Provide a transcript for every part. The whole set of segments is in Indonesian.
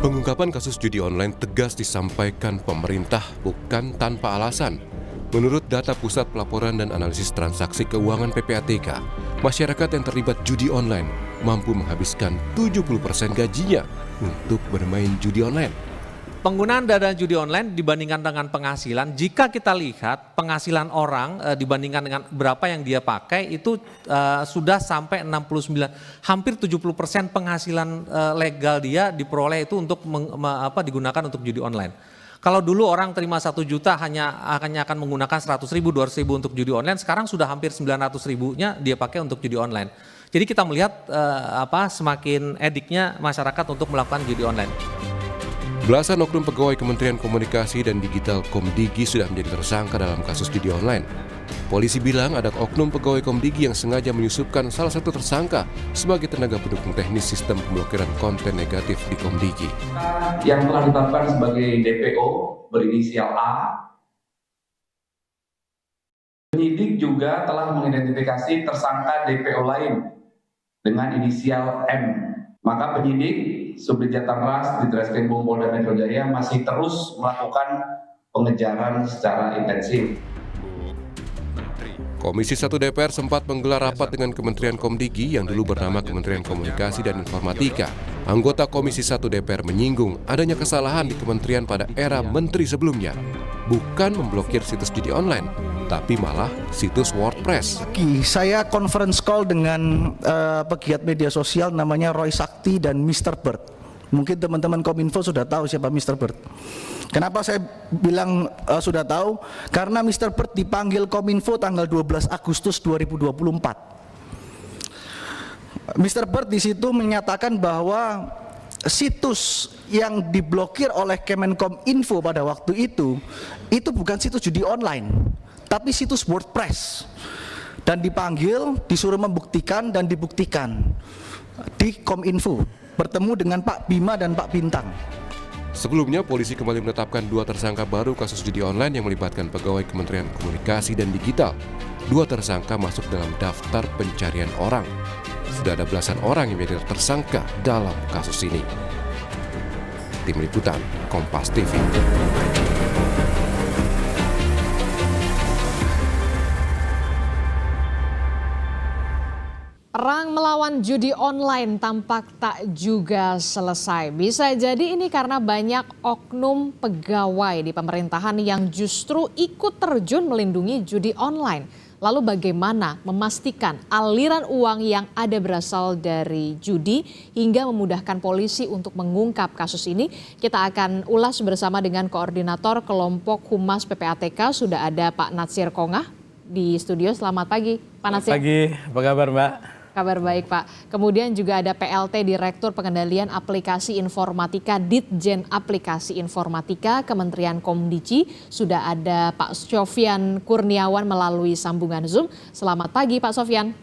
Pengungkapan kasus judi online tegas disampaikan pemerintah bukan tanpa alasan. Menurut data Pusat Pelaporan dan Analisis Transaksi Keuangan PPATK, masyarakat yang terlibat judi online mampu menghabiskan 70% gajinya untuk bermain judi online. Penggunaan dana judi online dibandingkan dengan penghasilan, jika kita lihat penghasilan orang dibandingkan dengan berapa yang dia pakai itu sudah sampai 69, hampir 70% penghasilan legal dia diperoleh itu untuk digunakan untuk judi online. Kalau dulu orang terima 1 juta hanya akan menggunakan 100 ribu, 200 ribu untuk judi online, sekarang sudah hampir 900 ribunya dia pakai untuk judi online. Jadi kita melihat semakin ediknya masyarakat untuk melakukan judi online. Belasan oknum pegawai Kementerian Komunikasi dan Digital Komdigi sudah menjadi tersangka dalam kasus judi online. Polisi bilang ada oknum pegawai Komdigi yang sengaja menyusupkan salah satu tersangka sebagai tenaga pendukung teknis sistem pemblokiran konten negatif di Komdigi. Yang telah ditetapkan sebagai DPO berinisial A. Penyidik juga telah mengidentifikasi tersangka DPO lain dengan inisial M. Maka penyidik Subdit Jatangras di Treskrimum Polda Metro Jaya masih terus melakukan pengejaran secara intensif. Komisi 1 DPR sempat menggelar rapat dengan Kementerian Komdigi yang dulu bernama Kementerian Komunikasi dan Informatika. Anggota Komisi 1 DPR menyinggung adanya kesalahan di kementerian pada era menteri sebelumnya. Bukan memblokir situs judi online, tapi malah situs WordPress. Saya conference call dengan pegiat media sosial namanya Roy Sakti dan Mr. Bird. Mungkin teman-teman Kominfo sudah tahu siapa Mr. Bird. Kenapa saya bilang sudah tahu? Karena Mr. Bird dipanggil Kominfo tanggal 12 Agustus 2024. Mr. Bird di situ menyatakan bahwa situs yang diblokir oleh Kemenkominfo pada waktu itu bukan situs judi online, tapi situs WordPress. Dan dipanggil, disuruh membuktikan dan dibuktikan di Kominfo, bertemu dengan Pak Bima dan Pak Bintang. Sebelumnya, polisi kembali menetapkan 2 tersangka baru kasus judi online yang melibatkan pegawai Kementerian Komunikasi dan Digital. 2 tersangka masuk dalam daftar pencarian orang. Sudah ada belasan orang yang menjadi tersangka dalam kasus ini. Tim Liputan, Kompas TV. Perang melawan judi online tampak tak juga selesai. Bisa jadi ini karena banyak oknum pegawai di pemerintahan yang justru ikut terjun melindungi judi online. Lalu bagaimana memastikan aliran uang yang ada berasal dari judi hingga memudahkan polisi untuk mengungkap kasus ini? Kita akan ulas bersama dengan Koordinator Kelompok Humas PPATK. Sudah ada Pak Natsir Kongah di studio. Selamat pagi, Pak Natsir. Selamat pagi, apa kabar Mbak? Kabar baik Pak. Kemudian juga ada PLT Direktur Pengendalian Aplikasi Informatika Ditjen Aplikasi Informatika Kementerian Komdigi. Sudah ada Pak Sofyan Kurniawan melalui sambungan Zoom. Selamat pagi Pak Sofyan.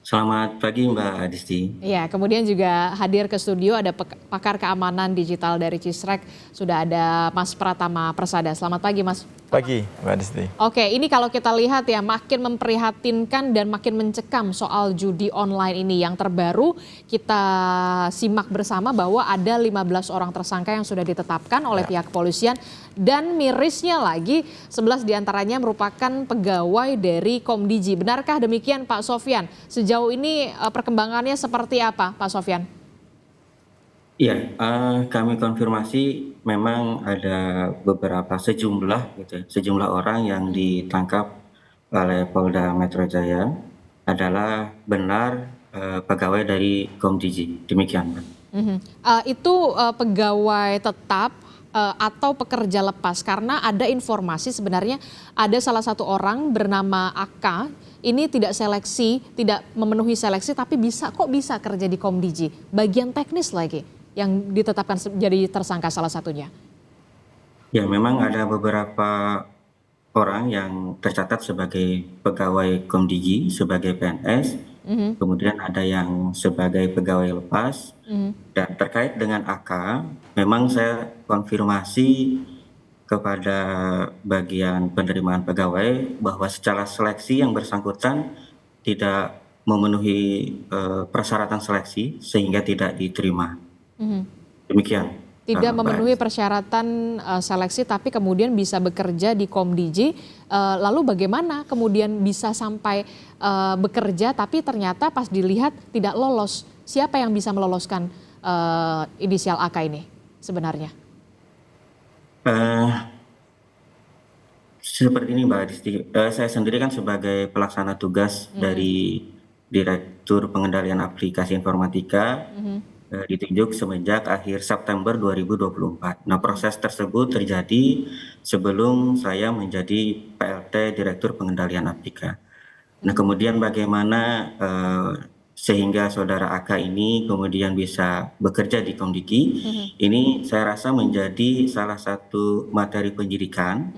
Selamat pagi Mbak Adisti. Ya, kemudian juga hadir ke studio ada pakar keamanan digital dari Cisrek. Sudah ada Mas Pratama Persada. Selamat pagi Mas. Pagi Mbak Adisti. Oke, ini kalau kita lihat ya makin memprihatinkan dan makin mencekam soal judi online ini. Yang terbaru kita simak bersama bahwa ada 15 orang tersangka yang sudah ditetapkan oleh pihak kepolisian. Dan mirisnya lagi 11 diantaranya merupakan pegawai dari Komdigi. Benarkah demikian Pak Sofyan? Sejauh ini perkembangannya seperti apa Pak Sofyan? Iya, kami konfirmasi memang ada sejumlah orang yang ditangkap oleh Polda Metro Jaya adalah benar pegawai dari Komdigi. Demikian. Itu pegawai tetap atau pekerja lepas, karena ada informasi sebenarnya ada salah satu orang bernama AK ini tidak memenuhi seleksi tapi bisa kerja di Komdigi, bagian teknis lagi yang ditetapkan jadi tersangka salah satunya. Ya, memang ada beberapa orang yang tercatat sebagai pegawai Komdigi, sebagai PNS, kemudian ada yang sebagai pegawai lepas, dan terkait dengan AK, memang saya konfirmasi kepada bagian penerimaan pegawai bahwa secara seleksi yang bersangkutan tidak memenuhi persyaratan seleksi sehingga tidak diterima. Demikian. tidak memenuhi persyaratan seleksi tapi kemudian bisa bekerja di Komdigi, lalu bagaimana kemudian bisa sampai bekerja tapi ternyata pas dilihat tidak lolos? Siapa yang bisa meloloskan inisial AK ini sebenarnya? Seperti ini Mbak Disti, saya sendiri kan sebagai pelaksana tugas dari Direktur Pengendalian Aplikasi Informatika, ditunjuk semenjak akhir September 2024. Nah, proses tersebut terjadi sebelum saya menjadi PLT Direktur Pengendalian Aplikasi. Nah, kemudian bagaimana sehingga saudara AK ini kemudian bisa bekerja di Komdigi, ini saya rasa menjadi salah satu materi penyidikan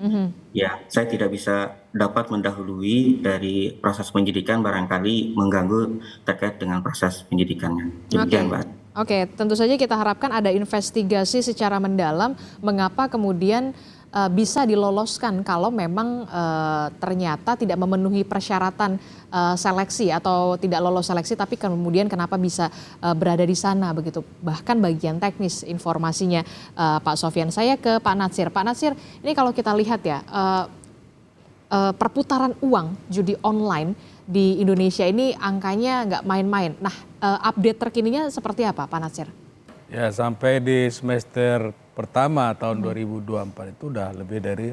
yang saya tidak bisa dapat mendahului dari proses penyidikan, barangkali mengganggu terkait dengan proses penyidikannya. Demikian, Mbak. Oke, tentu saja kita harapkan ada investigasi secara mendalam mengapa kemudian bisa diloloskan kalau memang ternyata tidak memenuhi persyaratan seleksi atau tidak lolos seleksi, tapi kemudian kenapa bisa berada di sana begitu. Bahkan bagian teknis informasinya Pak Sofyan. Saya ke Pak Natsir. Pak Natsir, ini kalau kita lihat ya perputaran uang judi online di Indonesia ini angkanya nggak main-main. Nah, update terkininya seperti apa Pak Natsir? Ya, sampai di semester pertama tahun 2024 itu udah lebih dari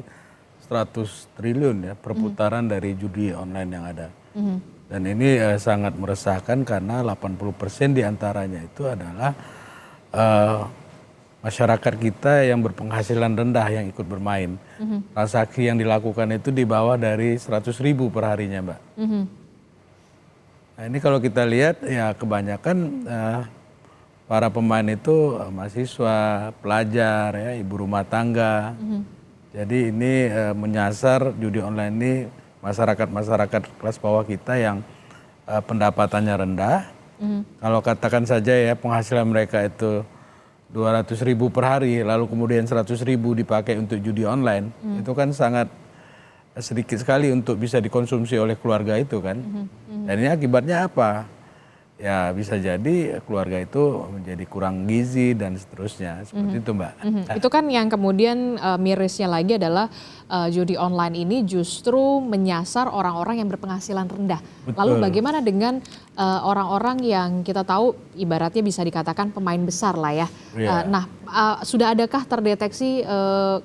100 triliun ya perputaran dari judi online yang ada. Dan ini sangat meresahkan karena 80% diantaranya itu adalah masyarakat kita yang berpenghasilan rendah yang ikut bermain. Transaksi yang dilakukan itu di bawah dari 100.000 per harinya, Mbak. Nah, ini kalau kita lihat ya kebanyakan para pemain itu mahasiswa, pelajar, ya, ibu rumah tangga. Jadi ini menyasar judi online ini masyarakat kelas bawah kita yang pendapatannya rendah. Kalau katakan saja ya penghasilan mereka itu 200.000 per hari, lalu kemudian 100.000 dipakai untuk judi online, itu kan sangat sedikit sekali untuk bisa dikonsumsi oleh keluarga itu kan. Dan ini akibatnya apa? Ya bisa jadi keluarga itu menjadi kurang gizi dan seterusnya, seperti itu Mbak. Itu kan yang kemudian mirisnya lagi adalah judi online ini justru menyasar orang-orang yang berpenghasilan rendah. Betul. Lalu bagaimana dengan orang-orang yang kita tahu ibaratnya bisa dikatakan pemain besar lah ya. Nah, sudah adakah terdeteksi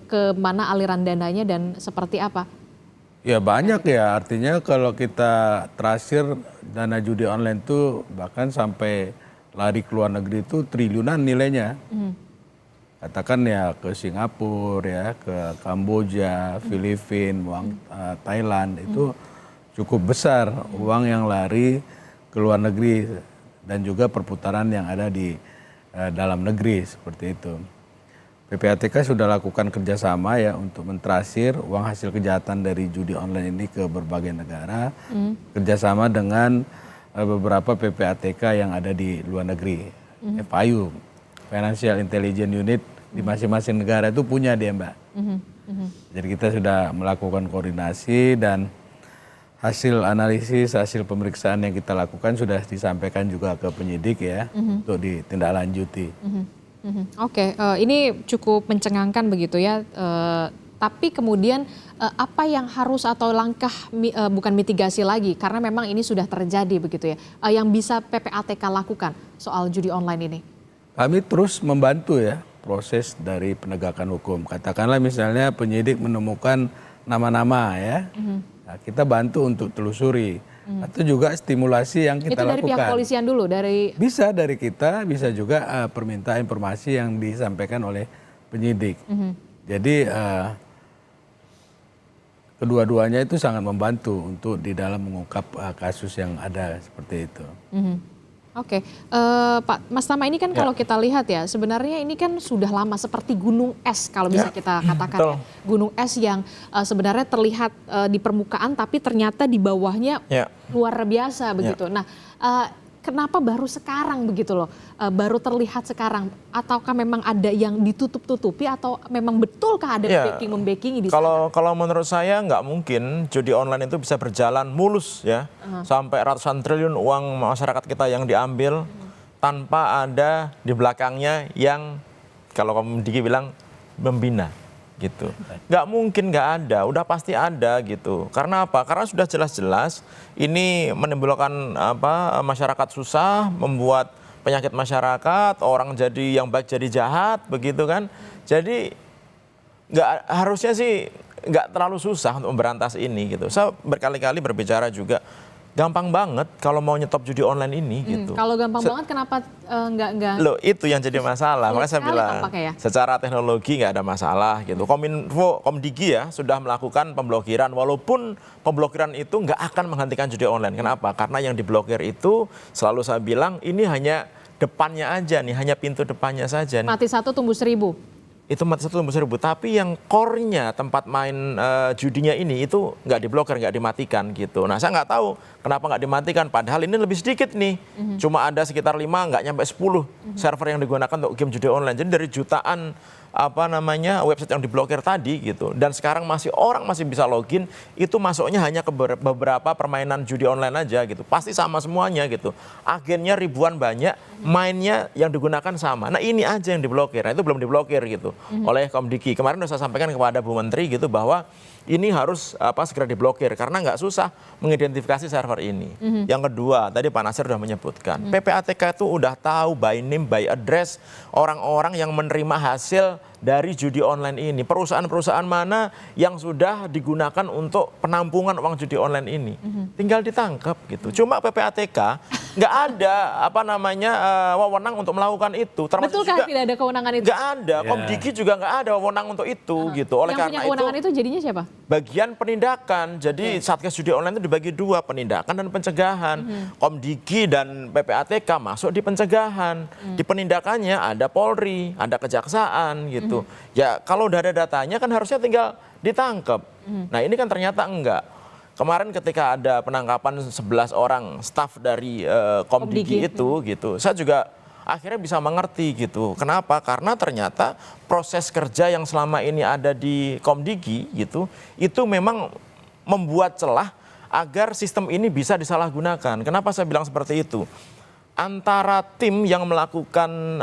ke mana aliran dananya dan seperti apa? Ya banyak ya, artinya kalau kita terakhir dana judi online itu bahkan sampai lari ke luar negeri itu triliunan nilainya. Katakan ya ke Singapura ya, ke Kamboja, Filipina, Thailand, itu cukup besar uang yang lari ke luar negeri dan juga perputaran yang ada di dalam negeri seperti itu. PPATK sudah lakukan kerjasama ya untuk mentrasir uang hasil kejahatan dari judi online ini ke berbagai negara, kerjasama dengan beberapa PPATK yang ada di luar negeri, FIU, Financial Intelligence Unit di masing-masing negara itu punya dia Mbak. Jadi kita sudah melakukan koordinasi dan hasil analisis, hasil pemeriksaan yang kita lakukan sudah disampaikan juga ke penyidik ya untuk ditindaklanjuti. Oke, ini cukup mencengangkan begitu ya. Tapi kemudian apa yang harus atau langkah bukan mitigasi lagi karena memang ini sudah terjadi begitu ya. Yang bisa PPATK lakukan soal judi online ini? Kami terus membantu ya proses dari penegakan hukum. Katakanlah misalnya penyidik menemukan nama-nama ya, nah, kita bantu untuk telusuri. Atau juga stimulasi yang kita lakukan. Itu dari pihak kepolisian dulu? Bisa dari kita, bisa juga permintaan informasi yang disampaikan oleh penyidik. Jadi kedua-duanya itu sangat membantu untuk di dalam mengungkap kasus yang ada seperti itu. Oke, Pak Mas Tama, ini kan kalau kita lihat ya sebenarnya ini kan sudah lama seperti gunung es kalau bisa kita katakan ya. Gunung es yang sebenarnya terlihat di permukaan tapi ternyata di bawahnya luar biasa begitu. Nah, kenapa baru sekarang begitu loh, baru terlihat sekarang? Ataukah memang ada yang ditutup-tutupi atau memang betulkah ada backing-membackingi di sana? Kalau menurut saya nggak mungkin judi online itu bisa berjalan mulus ya, sampai ratusan triliun uang masyarakat kita yang diambil tanpa ada di belakangnya yang kalau Komdigi bilang membina gitu. Nggak mungkin nggak ada, udah pasti ada gitu. Karena apa? Karena sudah jelas-jelas ini menimbulkan masyarakat susah, membuat penyakit masyarakat, orang jadi yang baik jadi jahat, begitu kan. Jadi harusnya sih nggak terlalu susah untuk memberantas ini gitu. Saya berkali-kali berbicara juga, gampang banget kalau mau nyetop judi online ini gitu. Kalau gampang banget kenapa nggak? Loh, itu yang jadi masalah. Makanya saya bilang secara teknologi nggak ada masalah gitu. Kominfo, Komdigi ya sudah melakukan pemblokiran, walaupun pemblokiran itu nggak akan menghentikan judi online. Kenapa? Karena yang diblokir itu selalu saya bilang ini hanya depannya aja nih, hanya pintu depannya saja nih. Mati 1 tumbuh 1000. Itu mati 1 tumbuh 1000, tapi yang core-nya tempat main judinya ini itu nggak diblokir, nggak dimatikan gitu. Nah, saya nggak tahu kenapa nggak dimatikan, padahal ini lebih sedikit nih. Cuma ada sekitar 5, nggak nyampe 10 server yang digunakan untuk game judi online. Jadi dari jutaan website yang diblokir tadi gitu, dan sekarang orang masih bisa login, itu masuknya hanya ke beberapa permainan judi online aja gitu, pasti sama semuanya gitu, agennya ribuan banyak, mainnya yang digunakan sama. Nah, ini aja yang diblokir, nah itu belum diblokir gitu oleh Komdigi. Kemarin sudah saya sampaikan kepada Bu Menteri gitu bahwa ini harus segera diblokir karena nggak susah mengidentifikasi server ini. Yang kedua, tadi Pak Nasir sudah menyebutkan, PPATK itu udah tahu by name, by address orang-orang yang menerima hasil dari judi online ini. Perusahaan-perusahaan mana yang sudah digunakan untuk penampungan uang judi online ini. Tinggal ditangkap gitu. Cuma PPATK nggak ada wewenang untuk melakukan itu. Betulkah tidak ada kewenangan itu? Nggak ada. Komdigi juga nggak ada wewenang untuk itu gitu. Oleh yang punya kewenangan itu jadinya siapa? Bagian penindakan. Jadi Satgas Judi Online itu dibagi 2, penindakan dan pencegahan. Komdigi dan PPATK masuk di pencegahan. Di penindakannya ada Polri, ada Kejaksaan gitu. Ya kalau udah ada datanya kan harusnya tinggal ditangkap. Nah, ini kan ternyata enggak. Kemarin ketika ada penangkapan 11 orang staf dari Komdigi itu gitu, saya juga akhirnya bisa mengerti gitu. Kenapa? Karena ternyata proses kerja yang selama ini ada di Komdigi gitu, itu memang membuat celah agar sistem ini bisa disalahgunakan. Kenapa saya bilang seperti itu? Antara tim yang melakukan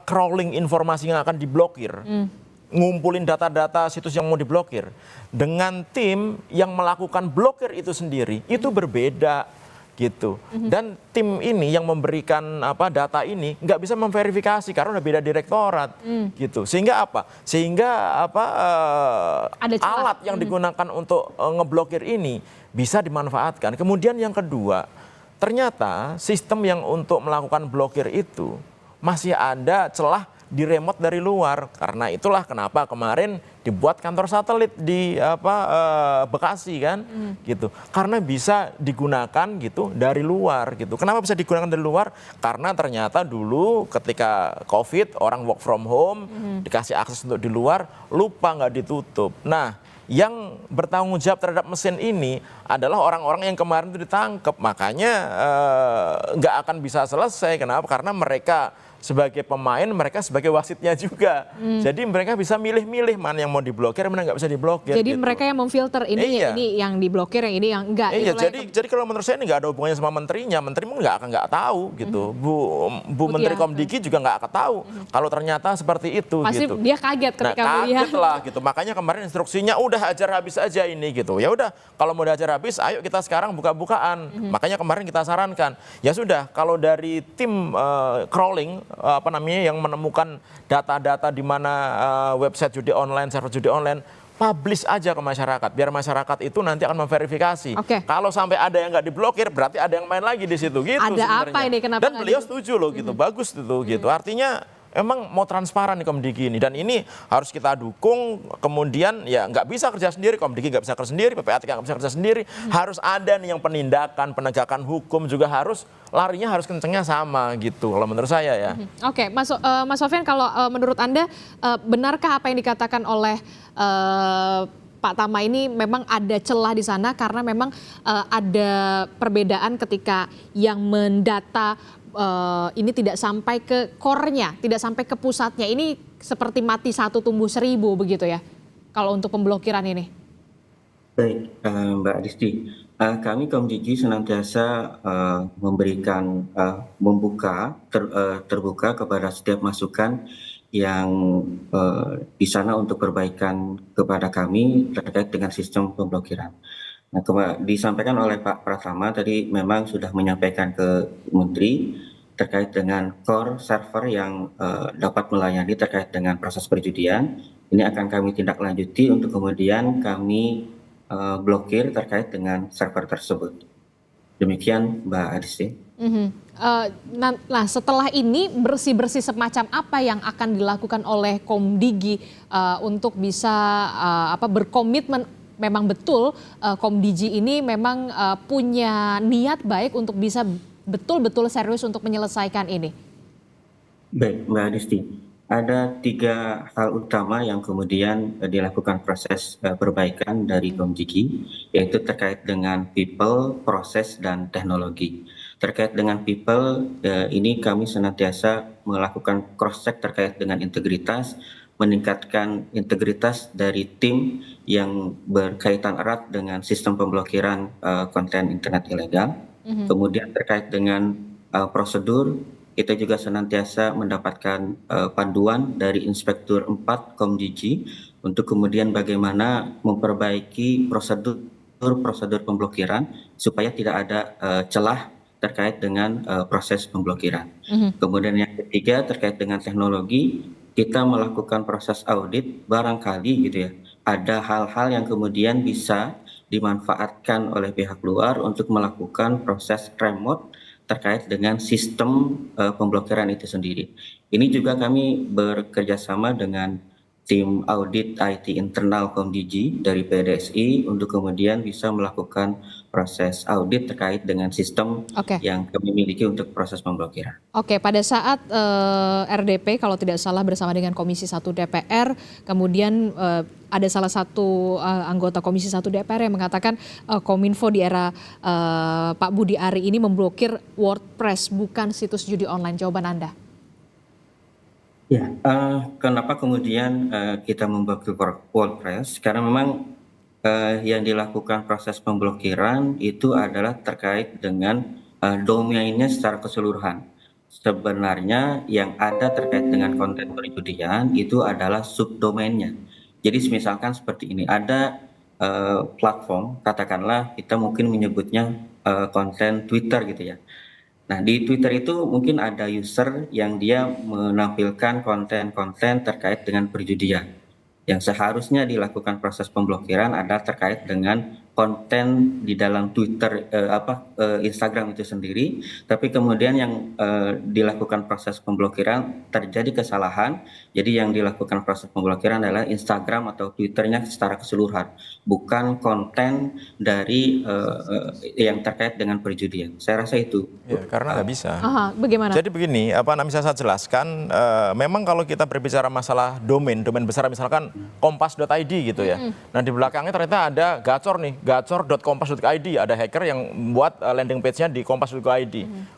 crawling informasi yang akan diblokir, ngumpulin data-data situs yang mau diblokir, dengan tim yang melakukan blokir itu sendiri, itu berbeda gitu. Dan tim ini yang memberikan data ini nggak bisa memverifikasi karena udah beda direktorat gitu. Sehingga alat yang digunakan untuk ngeblokir ini bisa dimanfaatkan. Kemudian yang kedua, ternyata sistem yang untuk melakukan blokir itu masih ada celah di remote dari luar. Karena itulah kenapa kemarin dibuat kantor satelit di Bekasi kan gitu. Karena bisa digunakan gitu dari luar gitu. Kenapa bisa digunakan dari luar? Karena ternyata dulu ketika Covid orang work from home, dikasih akses untuk di luar, lupa nggak ditutup. Nah, yang bertanggung jawab terhadap mesin ini adalah orang-orang yang kemarin itu ditangkap. Makanya nggak akan bisa selesai. Kenapa? Karena mereka sebagai pemain, mereka sebagai wasitnya juga. Jadi mereka bisa milih-milih mana yang mau diblokir, mana nggak bisa diblokir. Jadi gitu. mereka yang memfilter ini yang diblokir, yang ini yang enggak. Iya, jadi kalau menurut saya ini nggak ada hubungannya sama menterinya. Menteri mungkin nggak tahu gitu. Bu Menteri Komdigi juga nggak akan tahu kalau ternyata seperti itu. Pasti gitu. dia kaget ketika melihat. Kaget lah gitu. Makanya kemarin instruksinya udah hajar habis aja ini gitu. Ya udah, kalau mau dihajar habis, ayo kita sekarang buka-bukaan. Makanya kemarin kita sarankan, ya sudah, kalau dari tim crawling yang menemukan data-data di mana website judi online, server judi online, publish aja ke masyarakat, biar masyarakat itu nanti akan memverifikasi. Kalau sampai ada yang nggak diblokir, berarti ada yang main lagi di situ. Gitu ada sebenarnya. apa ini? Kenapa? Dan beliau setuju loh gitu, bagus itu gitu. Artinya emang mau transparan nih Komdigi ini, dan ini harus kita dukung. Kemudian ya nggak bisa kerja sendiri, Komdigi nggak bisa kerja sendiri, PPATK nggak bisa kerja sendiri. Harus ada nih yang penindakan, penegakan hukum juga harus larinya harus kencengnya sama gitu. Kalau menurut saya ya. Oke, Mas Sofyan, kalau menurut Anda benarkah apa yang dikatakan oleh Pak Tama ini memang ada celah di sana karena memang ada perbedaan ketika yang mendata ini tidak sampai ke core-nya, tidak sampai ke pusatnya. Ini seperti mati 1 tumbuh 1000 begitu ya, kalau untuk pemblokiran ini. Baik, Mbak Disti. Kami Komdigi senantiasa memberikan terbuka kepada setiap masukan yang di sana untuk perbaikan kepada kami terkait dengan sistem pemblokiran. Nah, disampaikan oleh Pak Pratama tadi memang sudah menyampaikan ke Menteri terkait dengan core server yang dapat melayani terkait dengan proses perjudian. Ini akan kami tindak lanjuti untuk kemudian kami blokir terkait dengan server tersebut. Demikian Mbak Adisti. Nah, setelah ini bersih-bersih semacam apa yang akan dilakukan oleh Komdigi untuk bisa berkomitmen memang betul Komdigi ini memang punya niat baik untuk bisa betul-betul serius untuk menyelesaikan ini? Baik, Mbak Adisti. Ada 3 hal utama yang kemudian dilakukan proses perbaikan dari Komdigi, yaitu terkait dengan people, proses, dan teknologi. Terkait dengan people, ini kami senantiasa melakukan cross-check terkait dengan integritas, meningkatkan integritas dari tim yang berkaitan erat dengan sistem pemblokiran konten internet ilegal. Kemudian terkait dengan prosedur, kita juga senantiasa mendapatkan panduan dari Inspektur 4 Komdigi untuk kemudian bagaimana memperbaiki prosedur pemblokiran supaya tidak ada celah terkait dengan proses pemblokiran. Kemudian yang ketiga terkait dengan teknologi, kita melakukan proses audit barangkali gitu ya, ada hal-hal yang kemudian bisa dimanfaatkan oleh pihak luar untuk melakukan proses remote terkait dengan sistem pemblokiran itu sendiri. Ini juga kami bekerjasama dengan tim audit IT internal Komdigi dari PDSI untuk kemudian bisa melakukan proses audit terkait dengan sistem yang kami miliki untuk proses pemblokiran. Oke, pada saat RDP kalau tidak salah bersama dengan Komisi 1 DPR, kemudian ada salah satu anggota Komisi 1 DPR yang mengatakan Kominfo di era Pak Budi Ari ini memblokir WordPress, bukan situs judi online. Jawaban Anda? Ya, kenapa kemudian kita memblokir WordPress? Karena memang yang dilakukan proses pemblokiran itu adalah terkait dengan domainnya secara keseluruhan. Sebenarnya yang ada terkait dengan konten perjudian itu adalah subdomainnya. Jadi misalkan seperti ini, ada platform, katakanlah kita mungkin menyebutnya konten Twitter gitu ya. Nah, di Twitter itu mungkin ada user yang dia menampilkan konten-konten terkait dengan perjudian. Yang seharusnya dilakukan proses pemblokiran adalah terkait dengan konten di dalam Twitter Instagram itu sendiri, tapi kemudian yang dilakukan proses pemblokiran terjadi kesalahan. Jadi yang dilakukan proses pemblokiran adalah Instagram atau Twitternya secara keseluruhan, bukan konten dari yang terkait dengan perjudian. Saya rasa itu. Ya, karena nggak bisa. Bagaimana? Jadi begini, bisa saya jelaskan, memang kalau kita berbicara masalah domain besar misalkan kompas.id gitu ya. Nah di belakangnya ternyata ada gacor nih, gacor.kompas.id, ada hacker yang membuat landing page-nya di kompas.id.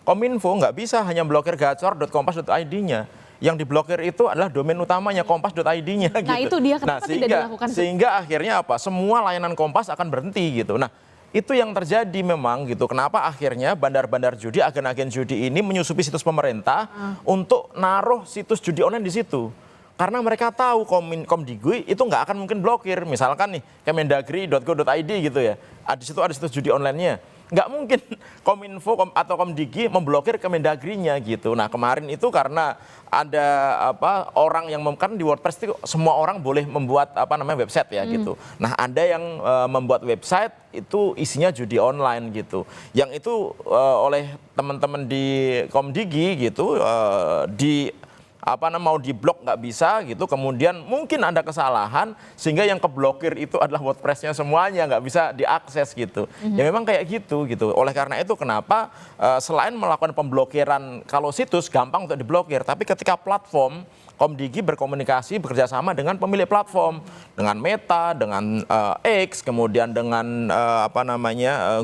Kominfo nggak bisa hanya blokir gacor.kompas.id-nya. Yang diblokir itu adalah domain utamanya kompas.id-nya gitu. Nah itu dia kenapa tidak dilakukan? Sehingga akhirnya semua layanan Kompas akan berhenti gitu. Nah itu yang terjadi memang gitu. Kenapa akhirnya bandar-bandar judi, agen-agen judi ini menyusupi situs pemerintah untuk naruh situs judi online di situ. Karena mereka tahu Komdigi itu nggak akan mungkin blokir. Misalkan nih kemendagri.go.id gitu ya. Di situ ada situs judi online-nya. Nggak mungkin Kominfo atau Komdigi memblokir Kemendagrinya gitu. Nah kemarin itu karena ada orang yang kan di WordPress itu semua orang boleh membuat website ya gitu. Nah ada yang membuat website itu isinya judi online gitu. Yang itu oleh teman-teman di Komdigi gitu mau diblok nggak bisa gitu, kemudian mungkin ada kesalahan sehingga yang keblokir itu adalah WordPress-nya semuanya, nggak bisa diakses gitu. Ya memang kayak gitu. Oleh karena itu kenapa selain melakukan pemblokiran kalau situs gampang untuk diblokir, tapi ketika platform Komdigi berkomunikasi bekerjasama dengan pemilik platform, dengan Meta, dengan X, kemudian dengan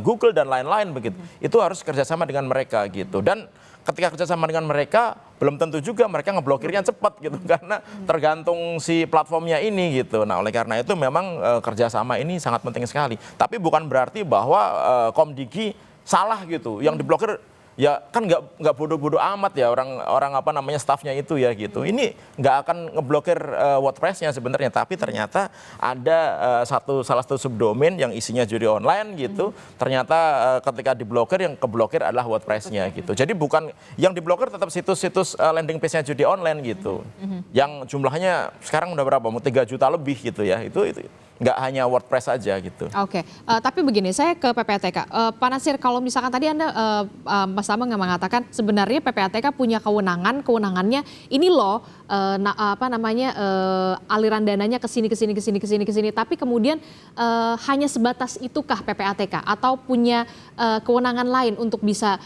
Google dan lain-lain begitu. Itu harus kerjasama dengan mereka gitu. Dan ketika kerjasama dengan mereka, belum tentu juga mereka ngeblokirnya cepat gitu, karena tergantung si platformnya ini gitu. Nah oleh karena itu memang kerjasama ini sangat penting sekali. Tapi bukan berarti bahwa Komdigi salah gitu, yang diblokir ya kan nggak bodoh-bodoh amat ya orang apa namanya stafnya itu ya gitu. Ini nggak akan ngeblokir WordPress-nya sebenarnya, tapi ternyata ada salah satu subdomain yang isinya judi online gitu. Ternyata ketika diblokir, yang keblokir adalah WordPress-nya gitu. Jadi bukan yang diblokir tetap situs-situs landing page-nya judi online gitu. Yang jumlahnya sekarang udah berapa? Mau 3 juta lebih gitu ya. Itu nggak hanya WordPress saja gitu. Oke, tapi begini, saya ke PPATK. Pak Nasir, kalau misalkan tadi Anda, Mas Tama mengatakan sebenarnya PPATK punya kewenangannya ini loh, aliran dananya ke sini, tapi kemudian hanya sebatas itukah PPATK atau punya kewenangan lain untuk bisa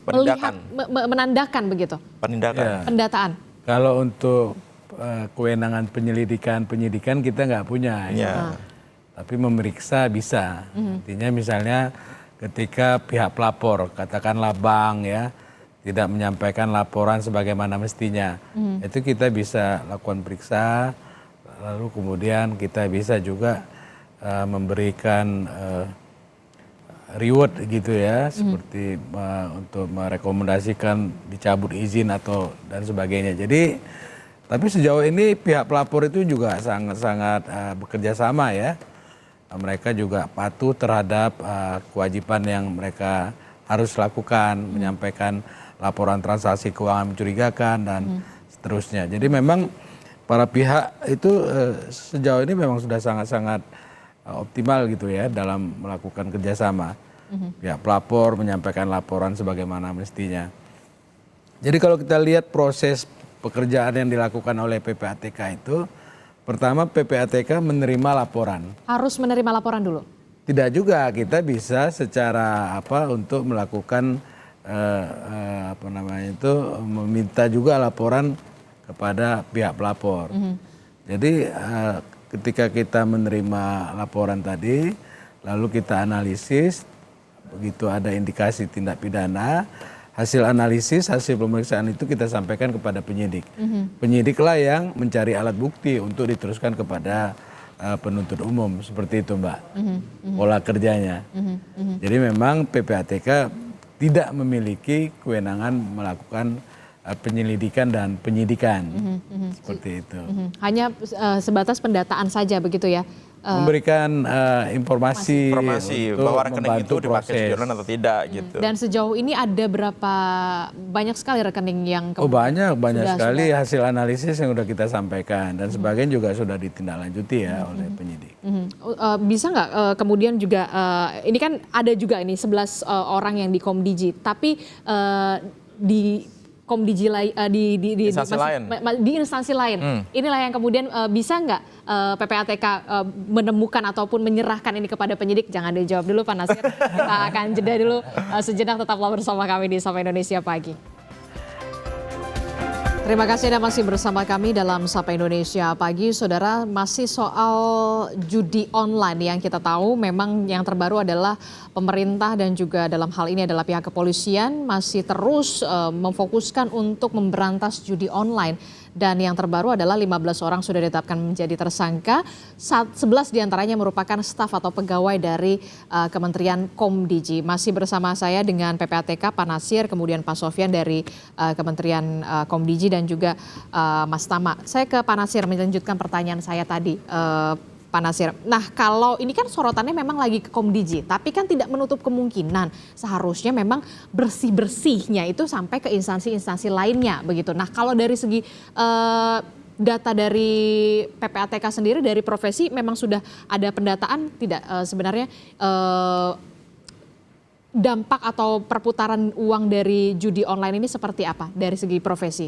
melihat, menandakan begitu? Pendataan. Kalau untuk kewenangan penyidikan kita nggak punya, ya. Tapi memeriksa bisa. Artinya misalnya ketika pihak pelapor, katakanlah bank ya, tidak menyampaikan laporan sebagaimana mestinya, itu kita bisa lakukan periksa, lalu kemudian kita bisa juga memberikan reward gitu ya, seperti untuk merekomendasikan dicabut izin atau dan sebagainya. Jadi tapi sejauh ini pihak pelapor itu juga sangat bekerja sama ya. Mereka juga patuh terhadap kewajiban yang mereka harus lakukan, menyampaikan laporan transaksi keuangan mencurigakan dan seterusnya. Jadi memang para pihak itu sejauh ini memang sudah sangat-sangat optimal gitu ya dalam melakukan kerjasama. Pihak pelapor menyampaikan laporan sebagaimana mestinya. Jadi kalau kita lihat proses pekerjaan yang dilakukan oleh PPATK itu, pertama PPATK menerima laporan. Harus menerima laporan dulu? Tidak juga, kita bisa secara untuk melakukan meminta juga laporan kepada pihak pelapor. Jadi ketika kita menerima laporan tadi, lalu kita analisis, begitu ada indikasi tindak pidana, hasil analisis, hasil pemeriksaan itu kita sampaikan kepada penyidik. Penyidiklah yang mencari alat bukti untuk diteruskan kepada penuntut umum, seperti itu Mbak, pola kerjanya. Jadi memang PPATK tidak memiliki kewenangan melakukan penyelidikan dan penyidikan, seperti itu. Hanya sebatas pendataan saja begitu ya? Memberikan informasi bahwa rekening itu dipakai judi online atau tidak gitu. Dan sejauh ini ada berapa banyak sekali rekening yang banyak sekali hasil analisis yang sudah kita sampaikan dan sebagian juga sudah ditindaklanjuti ya oleh penyidik. Bisa nggak kemudian juga ini kan ada juga ini 11 orang yang di Komdigi, tapi di Komdigi di instansi lain. Inilah yang kemudian bisa nggak PPATK menemukan ataupun menyerahkan ini kepada penyidik? Jangan dijawab dulu Pak Nasir. Kita akan jeda dulu sejenak, tetaplah bersama kami di Sapa Indonesia Pagi. Terima kasih Anda masih bersama kami dalam Sapa Indonesia Pagi. Saudara, masih soal judi online yang kita tahu memang yang terbaru adalah pemerintah dan juga dalam hal ini adalah pihak kepolisian masih terus memfokuskan untuk memberantas judi online. Dan yang terbaru adalah 15 orang sudah ditetapkan menjadi tersangka, 11 diantaranya merupakan staf atau pegawai dari Kementerian Komdigi. Masih bersama saya dengan PPATK, Pak Nasir, kemudian Pak Sofyan dari Kementerian Komdigi dan juga Mas Tama. Saya ke Pak Nasir melanjutkan pertanyaan saya tadi. Pak Nasir, nah kalau ini kan sorotannya memang lagi ke Komdigi, tapi kan tidak menutup kemungkinan seharusnya memang bersih-bersihnya itu sampai ke instansi-instansi lainnya begitu. Nah kalau dari segi data dari PPATK sendiri, dari profesi memang sudah ada pendataan tidak sebenarnya dampak atau perputaran uang dari judi online ini seperti apa dari segi profesi?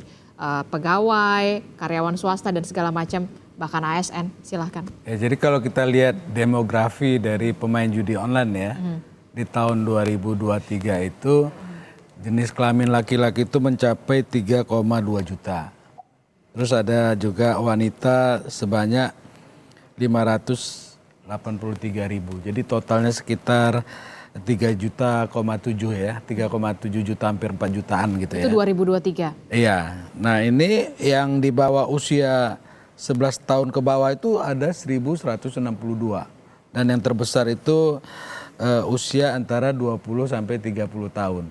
Pegawai, karyawan swasta dan segala macam, bahkan ASN, silahkan. Ya, jadi kalau kita lihat demografi dari pemain judi online ya, di tahun 2023 itu jenis kelamin laki-laki itu mencapai 3,2 juta. Terus ada juga wanita sebanyak 583.000. Jadi totalnya sekitar 3,7 juta ya, 3,7 juta hampir 4 jutaan gitu ya. Itu 2023? Iya, nah ini yang di bawah usia 11 tahun ke bawah itu ada 1.162. Dan yang terbesar itu usia antara 20 sampai 30 tahun.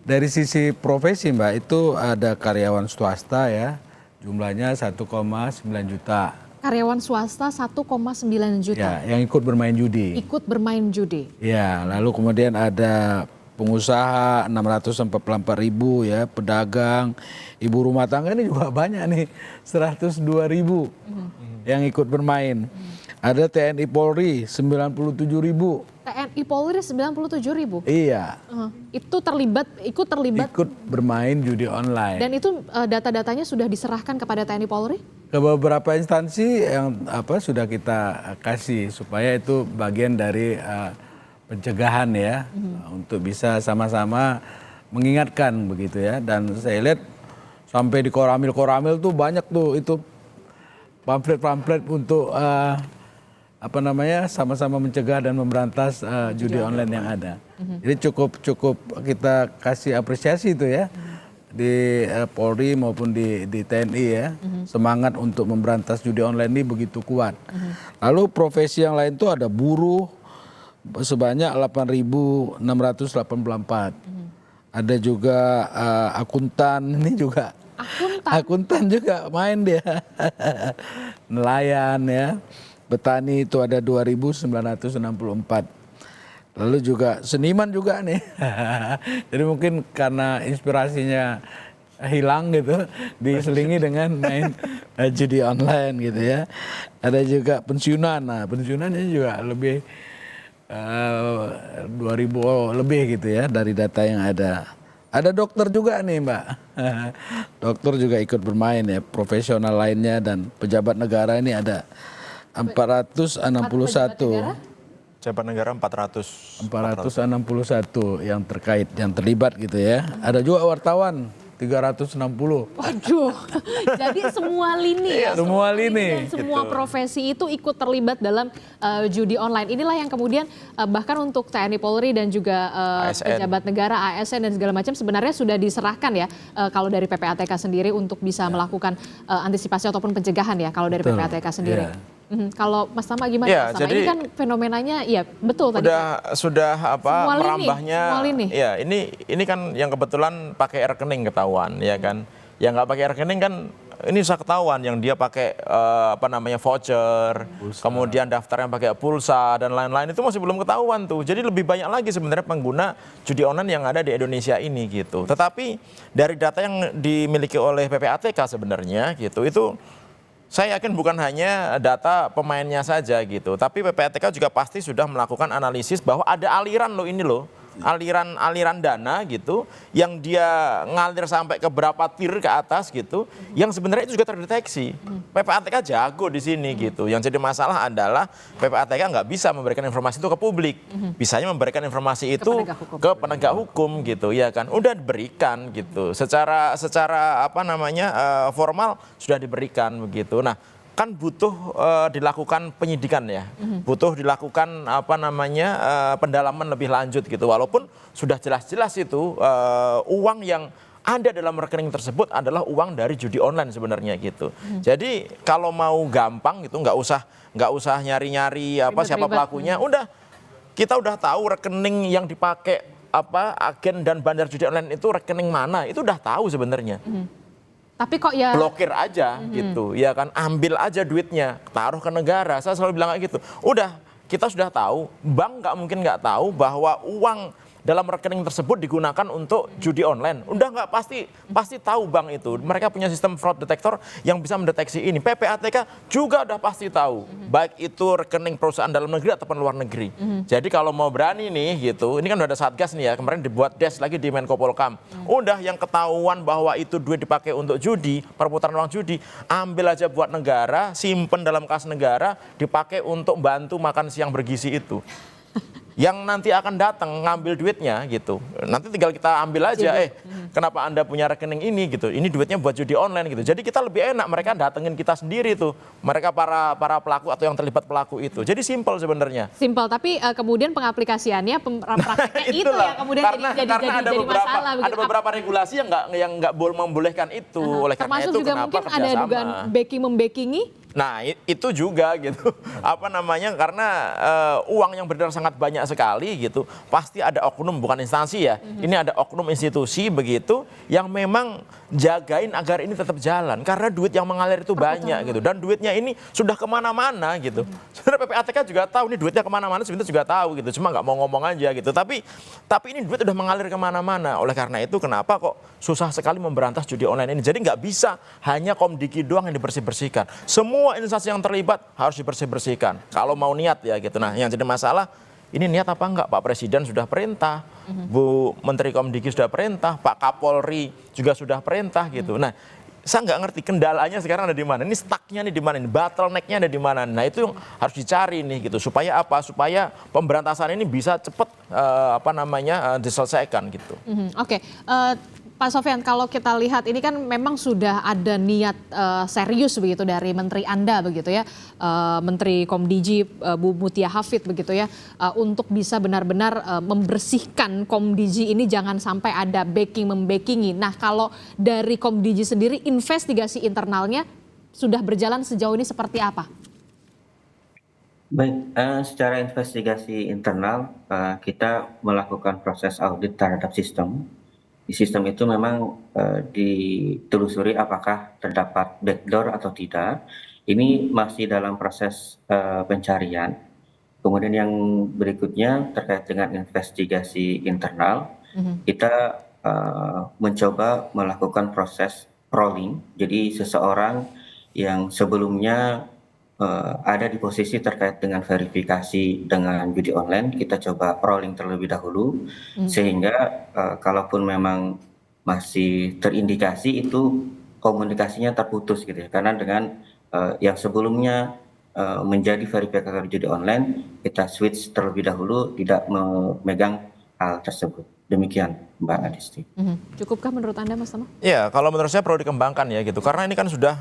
Dari sisi profesi Mbak, itu ada karyawan swasta ya, jumlahnya 1,9 juta. Karyawan swasta 1,9 juta. Ya, yang ikut bermain judi. Ikut bermain judi. Ya, lalu kemudian ada pengusaha 644.000 ya, pedagang, ibu rumah tangga ini juga banyak nih, 102.000 yang ikut bermain. Ada TNI Polri 97.000. TNI Polri 97.000. Iya. Itu ikut terlibat Ikut bermain judi online. dan itu data-datanya sudah diserahkan kepada TNI Polri? Ke beberapa instansi yang sudah kita kasih supaya itu bagian dari pencegahan ya, untuk bisa sama-sama mengingatkan begitu ya. Dan saya lihat sampai di koramil-koramil tuh banyak tuh itu pamflet-pamflet untuk sama-sama mencegah dan memberantas judi online yang ada. Jadi cukup kita kasih apresiasi itu ya di Polri maupun di TNI ya, semangat untuk memberantas judi online ini begitu kuat. Lalu profesi yang lain tuh ada buruh sebanyak 8.684. Ada juga akuntan, ini juga akuntan juga main dia. Nelayan ya. Petani itu ada 2.964. Lalu juga seniman juga nih. Jadi mungkin karena inspirasinya hilang gitu, diselingi dengan main judi online gitu ya. Ada juga pensiunan. Nah, pensiunan ini juga lebih 2.000 lebih gitu ya dari data yang ada. Ada dokter juga nih Mbak. Dokter juga ikut bermain ya, profesional lainnya dan pejabat negara ini ada 461. Pejabat negara 461 Hmm. yang terlibat gitu ya. Ada juga wartawan 360. Waduh, jadi semua lini ya, semua lini. dan semua profesi itu ikut terlibat dalam judi online. Inilah yang kemudian bahkan untuk TNI Polri dan juga pejabat negara, ASN dan segala macam sebenarnya sudah diserahkan ya kalau dari PPATK sendiri untuk bisa melakukan antisipasi ataupun pencegahan ya kalau dari PPATK sendiri. Kalau Mas Tama gimana? Ya, Mas Tama? jadi ini kan fenomenanya, ya betul tadi. Sudah Semua lini, merambahnya. semua lini. Ya, ini kan yang kebetulan pakai rekening ketahuan, ya kan. Yang nggak pakai rekening kan ini bisa ketahuan yang dia pakai voucher, kemudian daftar yang pakai pulsa dan lain-lain itu masih belum ketahuan tuh. Jadi lebih banyak lagi sebenarnya pengguna judi online yang ada di Indonesia ini gitu. Tetapi dari data yang dimiliki oleh PPATK sebenarnya gitu itu saya yakin bukan hanya data pemainnya saja gitu, tapi PPATK juga pasti sudah melakukan analisis bahwa ada aliran loh ini loh, aliran dana gitu, yang dia ngalir sampai ke berapa tier ke atas gitu, yang sebenarnya itu juga terdeteksi. PPATK jago di sini gitu. Yang jadi masalah adalah PPATK nggak bisa memberikan informasi itu ke publik, bisanya memberikan informasi itu ke penegak hukum gitu, ya kan? Udah diberikan gitu, secara formal sudah diberikan begitu. Nah, kan butuh dilakukan penyidikan ya, butuh dilakukan pendalaman lebih lanjut gitu. Walaupun sudah jelas-jelas itu uang yang ada dalam rekening tersebut adalah uang dari judi online sebenarnya gitu. Jadi kalau mau gampang gitu nggak usah nyari-nyari siapa pelakunya. Udah kita udah tahu rekening yang dipakai agen dan bandar judi online itu rekening mana, itu udah tahu sebenarnya. Tapi kok ya blokir aja gitu, ya kan, ambil aja duitnya, taruh ke negara. Saya selalu bilang kayak gitu. Udah, kita sudah tahu, bank nggak mungkin nggak tahu bahwa uang dalam rekening tersebut digunakan untuk judi online. Udah nggak pasti tahu bank itu. Mereka punya sistem fraud detector yang bisa mendeteksi ini. PPATK juga udah pasti tahu, baik itu rekening perusahaan dalam negeri ataupun luar negeri. Jadi kalau mau berani nih gitu, ini kan udah ada Satgas nih ya, kemarin dibuat desk lagi di Menko Polkam. Udah yang ketahuan bahwa itu duit dipakai untuk judi, perputaran uang judi, ambil aja buat negara, simpen dalam kas negara, dipakai untuk bantu makan siang bergizi itu. Yang nanti akan datang ngambil duitnya gitu. Nanti tinggal kita ambil aja, kenapa Anda punya rekening ini gitu. Ini duitnya buat judi online gitu. Jadi kita lebih enak, mereka datengin kita sendiri tuh. Mereka para pelaku atau yang terlibat pelaku itu. Jadi simpel sebenarnya. Simpel, tapi kemudian pengaplikasiannya, prakteknya itu yang kemudian jadi masalah. Ada beberapa regulasi yang nggak membolehkan itu. Oleh karena termasuk itu juga kenapa mungkin ada dugaan backing-membackingi. Nah itu juga gitu, apa namanya, karena uang yang beredar sangat banyak sekali gitu, pasti ada oknum, bukan instansi ya, ini ada oknum institusi begitu yang memang jagain agar ini tetap jalan, karena duit yang mengalir itu banyak gitu, dan duitnya ini sudah kemana-mana gitu. Sebenarnya PPATK juga tahu ini duitnya kemana-mana, sebenarnya juga tahu gitu, cuma nggak mau ngomong aja gitu. Tapi ini duit udah mengalir kemana-mana. Oleh karena itu kenapa kok susah sekali memberantas judi online ini? Jadi nggak bisa hanya Komdigi doang yang dibersih-bersihkan. Semua instansi yang terlibat harus dibersih-bersihkan. Kalau mau niat ya gitu. Nah yang jadi masalah ini niat apa enggak? Pak Presiden sudah perintah, Bu Menteri Komdigi sudah perintah, Pak Kapolri juga sudah perintah gitu. Nah saya nggak ngerti kendalanya sekarang ada di mana. Ini stucknya nih di mana? Ini bottlenecknya ada di mana? Nah itu yang harus dicari nih gitu. Supaya apa? Supaya pemberantasan ini bisa cepat diselesaikan gitu. Oke. Pak Sofyan, kalau kita lihat ini kan memang sudah ada niat serius begitu dari Menteri Anda begitu ya, Menteri Komdigi Bu Mutia Hafid begitu ya, untuk bisa benar-benar membersihkan Komdigi ini jangan sampai ada membackingi. Nah kalau dari Komdigi sendiri investigasi internalnya sudah berjalan sejauh ini seperti apa? Baik, secara investigasi internal kita melakukan proses audit terhadap sistem. Di sistem itu memang ditelusuri apakah terdapat backdoor atau tidak. Ini masih dalam proses pencarian. Kemudian yang berikutnya terkait dengan investigasi internal, kita mencoba melakukan proses rolling. Jadi seseorang yang sebelumnya ada di posisi terkait dengan verifikasi dengan judi online, kita coba rolling terlebih dahulu, sehingga kalaupun memang masih terindikasi itu komunikasinya terputus gitu ya, karena dengan yang sebelumnya menjadi verifikator judi online, kita switch terlebih dahulu, tidak memegang hal tersebut. Demikian Mbak Adisti. Cukupkah menurut Anda Mas Tama? Ya kalau menurut saya perlu dikembangkan ya gitu, karena ini kan sudah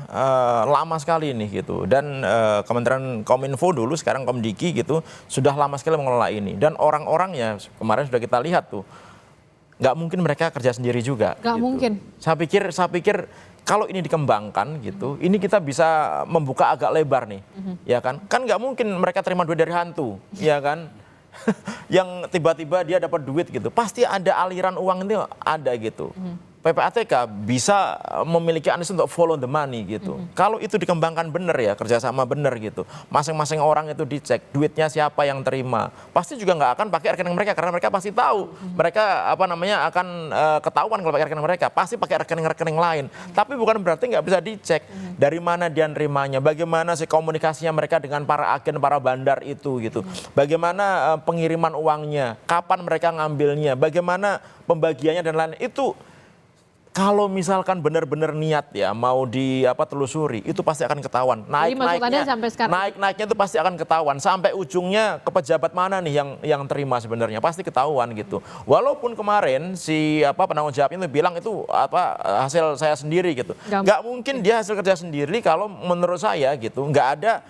lama sekali nih gitu, dan Kementerian Kominfo dulu, sekarang Komdigi gitu, sudah lama sekali mengelola ini, dan orang-orangnya kemarin sudah kita lihat tuh, nggak mungkin mereka kerja sendiri juga. Nggak gitu. mungkin. Saya pikir kalau ini dikembangkan gitu, ini kita bisa membuka agak lebar nih, ya kan? Kan nggak mungkin mereka terima duit dari hantu, ya kan? Yang tiba-tiba dia dapat duit gitu, pasti ada aliran uang ini ada gitu. PPATK bisa memiliki analis untuk follow the money gitu. Kalau itu dikembangkan benar ya, kerjasama benar gitu, masing-masing orang itu dicek duitnya siapa yang terima, pasti juga nggak akan pakai rekening mereka, karena mereka pasti tahu mereka akan ketahuan kalau pakai rekening mereka, pasti pakai rekening-rekening lain. Tapi bukan berarti nggak bisa dicek dari mana dia nerimanya, bagaimana sih komunikasinya mereka dengan para agen, para bandar itu gitu, bagaimana pengiriman uangnya, kapan mereka ngambilnya, bagaimana pembagiannya dan lain itu. Kalau misalkan benar-benar niat ya mau telusuri, itu pasti akan ketahuan. Naik-naiknya itu pasti akan ketahuan, sampai ujungnya ke pejabat mana nih yang terima sebenarnya, pasti ketahuan gitu. Walaupun kemarin si penanggung jawab itu bilang itu hasil saya sendiri gitu. Nggak mungkin dia hasil kerja sendiri kalau menurut saya gitu, nggak ada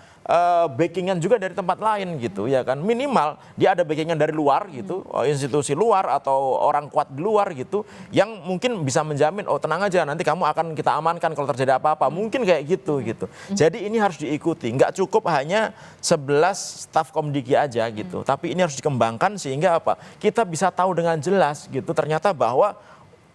backingan juga dari tempat lain gitu ya kan, minimal dia ada backingan dari luar gitu, institusi luar atau orang kuat di luar gitu yang mungkin bisa menjamin tenang aja nanti kamu akan kita amankan kalau terjadi apa-apa, mungkin kayak gitu. Jadi ini harus diikuti, nggak cukup hanya 11 staf Komdigi aja gitu, tapi ini harus dikembangkan sehingga kita bisa tahu dengan jelas gitu ternyata bahwa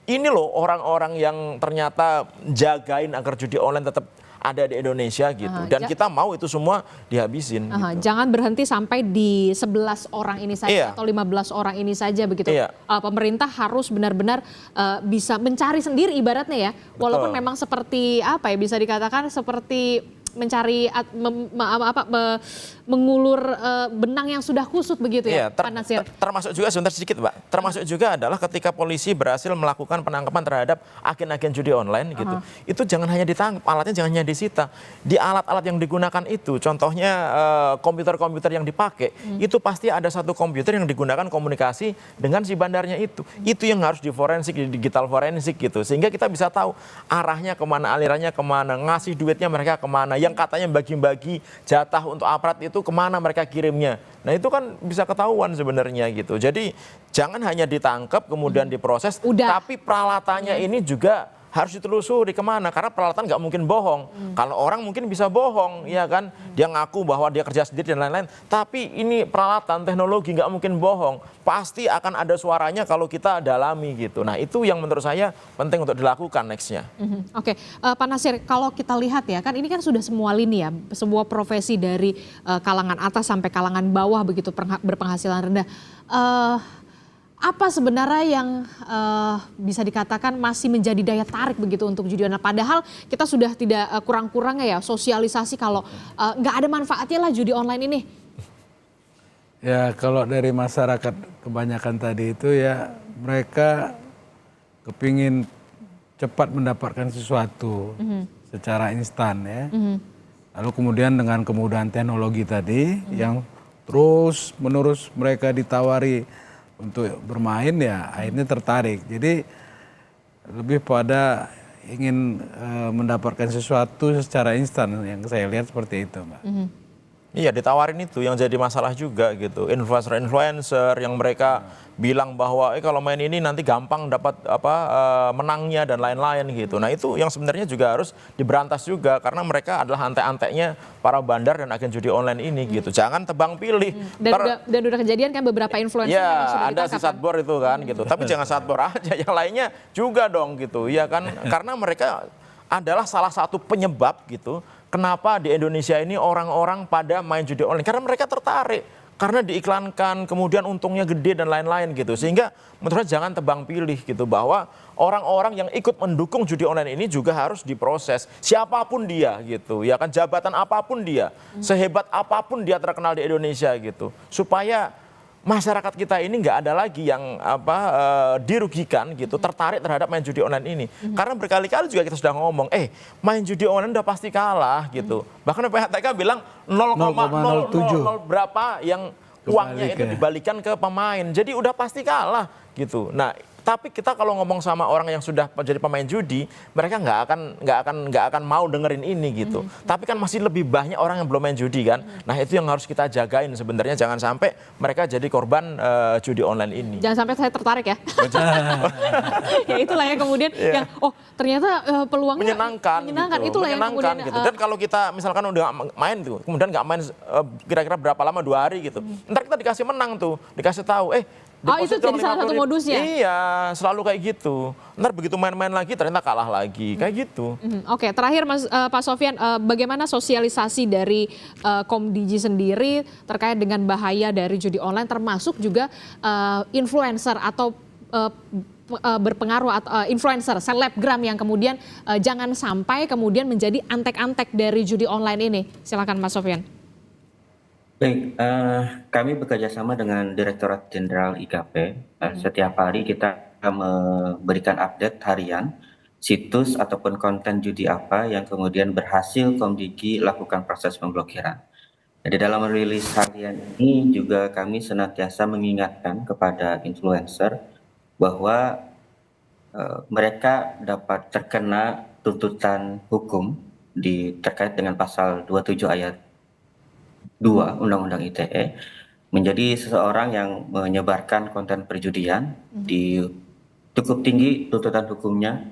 ini loh orang-orang yang ternyata jagain agar judi online tetap ada di Indonesia gitu, dan kita mau itu semua dihabisin. Gitu. Jangan berhenti sampai di 11 orang ini saja atau 15 orang ini saja begitu. Pemerintah harus benar-benar bisa mencari sendiri ibaratnya ya, walaupun memang seperti bisa dikatakan seperti mencari mengulur benang yang sudah kusut begitu ya, Pak Nasir. Termasuk juga sebentar sedikit Mbak, termasuk juga adalah ketika polisi berhasil melakukan penangkapan terhadap agen-agen judi online gitu, itu jangan hanya ditangkap, alatnya jangan hanya disita, di alat-alat yang digunakan itu, contohnya komputer-komputer yang dipakai, itu pasti ada satu komputer yang digunakan komunikasi dengan si bandarnya itu yang harus diforensik, di digital forensik gitu, sehingga kita bisa tahu arahnya kemana, alirannya kemana, ngasih duitnya mereka kemana, yang katanya bagi-bagi jatah untuk aparat itu kemana mereka kirimnya. Nah itu kan bisa ketahuan sebenarnya gitu. Jadi jangan hanya ditangkap kemudian diproses, tapi peralatannya ini juga harus ditelusuri kemana, karena peralatan nggak mungkin bohong. Kalau orang mungkin bisa bohong, ya kan, dia ngaku bahwa dia kerja sendiri dan lain-lain, tapi ini peralatan teknologi nggak mungkin bohong, pasti akan ada suaranya kalau kita dalami gitu. Nah itu yang menurut saya penting untuk dilakukan nextnya. Oke, Pak Nasir, kalau kita lihat ya, kan ini kan sudah semua lini ya, sebuah profesi dari kalangan atas sampai kalangan bawah begitu berpenghasilan rendah. Apa sebenarnya yang bisa dikatakan masih menjadi daya tarik begitu untuk judi online? Padahal kita sudah tidak kurang-kurangnya ya sosialisasi kalau nggak ada manfaatnya lah judi online ini. Ya kalau dari masyarakat kebanyakan tadi itu ya mereka kepingin cepat mendapatkan sesuatu secara instan ya. Lalu kemudian dengan kemudahan teknologi tadi yang terus menerus mereka ditawari untuk bermain ya akhirnya tertarik. Jadi lebih pada ingin mendapatkan sesuatu secara instan yang saya lihat seperti itu, Mbak. Iya, ditawarin itu yang jadi masalah juga gitu. Influencer yang mereka bilang bahwa kalau main ini nanti gampang dapat menangnya dan lain-lain gitu. Nah, itu yang sebenarnya juga harus diberantas juga karena mereka adalah antek-anteknya para bandar dan agen judi online ini gitu. Jangan tebang pilih. Dan udah kejadian kan beberapa influencer yang sudah ada ditangkap. si Satbor itu kan gitu. Tapi jangan Satbor aja, yang lainnya juga dong gitu. Ya kan karena mereka adalah salah satu penyebab gitu. Kenapa di Indonesia ini orang-orang pada main judi online? Karena mereka tertarik, karena diiklankan, kemudian untungnya gede dan lain-lain gitu. Sehingga menurut saya jangan tebang pilih gitu bahwa orang-orang yang ikut mendukung judi online ini juga harus diproses. Siapapun dia gitu, ya kan jabatan apapun dia, sehebat apapun dia terkenal di Indonesia gitu. Supaya masyarakat kita ini nggak ada lagi yang dirugikan gitu, tertarik terhadap main judi online ini. Karena berkali-kali juga kita sudah ngomong, main judi online udah pasti kalah gitu. Bahkan PHTK bilang 0,007 berapa yang uangnya itu dibalikan ke pemain. Jadi udah pasti kalah gitu. Nah, tapi kita kalau ngomong sama orang yang sudah jadi pemain judi, mereka nggak akan mau dengerin ini gitu. Tapi kan masih lebih banyak orang yang belum main judi kan. Nah itu yang harus kita jagain sebenarnya, jangan sampai mereka jadi korban judi online ini. Jangan sampai saya tertarik ya. Ya itulah ya kemudian yang ternyata peluangnya menyenangkan gitu. Itulah yang kemudian gitu. Dan kalau kita misalkan udah main tuh, kemudian nggak main kira-kira berapa lama, 2 hari gitu. Ntar kita dikasih menang tuh, dikasih tahu itu jadi salah satu modusnya? Iya, selalu kayak gitu. Ntar begitu main-main lagi ternyata kalah lagi, kayak gitu. Oke, terakhir Pak Sofyan, bagaimana sosialisasi dari Komdigi sendiri terkait dengan bahaya dari judi online, termasuk juga influencer atau berpengaruh atau influencer, selebgram yang kemudian jangan sampai kemudian menjadi antek-antek dari judi online ini. Silakan Pak Sofyan. Baik, kami bekerjasama dengan Direktorat Jenderal IKP. Setiap hari kita memberikan update harian, situs ataupun konten judi apa yang kemudian berhasil Komdigi lakukan proses pemblokiran. Jadi dalam rilis harian ini juga kami senantiasa mengingatkan kepada influencer bahwa mereka dapat terkena tuntutan hukum terkait dengan pasal 27 ayat 2 Undang-Undang ITE, menjadi seseorang yang menyebarkan konten perjudian cukup tinggi tuntutan hukumnya.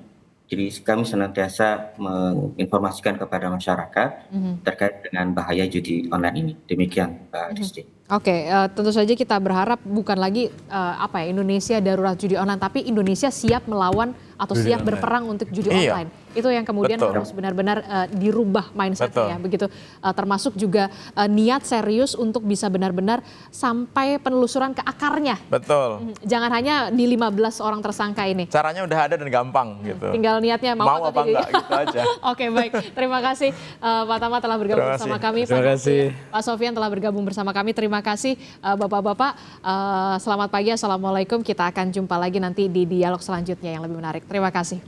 Jadi kami senantiasa menginformasikan kepada masyarakat terkait dengan bahaya judi online ini. Demikian Mbak Disti. Oke, tentu saja kita berharap bukan lagi Indonesia darurat judi online, tapi Indonesia siap melawan atau judi siap online. Berperang untuk judi online. Itu yang kemudian harus benar-benar dirubah mindsetnya, begitu. Termasuk juga niat serius untuk bisa benar-benar sampai penelusuran ke akarnya. Betul. Jangan hanya di 15 orang tersangka ini. Caranya udah ada dan gampang gitu. Tinggal niatnya mau apa enggak gitu aja. Oke, baik. Terima kasih Pak Tama telah bergabung bersama kami. Terima kasih. Pak Sofyan telah bergabung bersama kami. Terima kasih Bapak-bapak. Selamat pagi, Assalamualaikum. Kita akan jumpa lagi nanti di dialog selanjutnya yang lebih menarik. Terima kasih.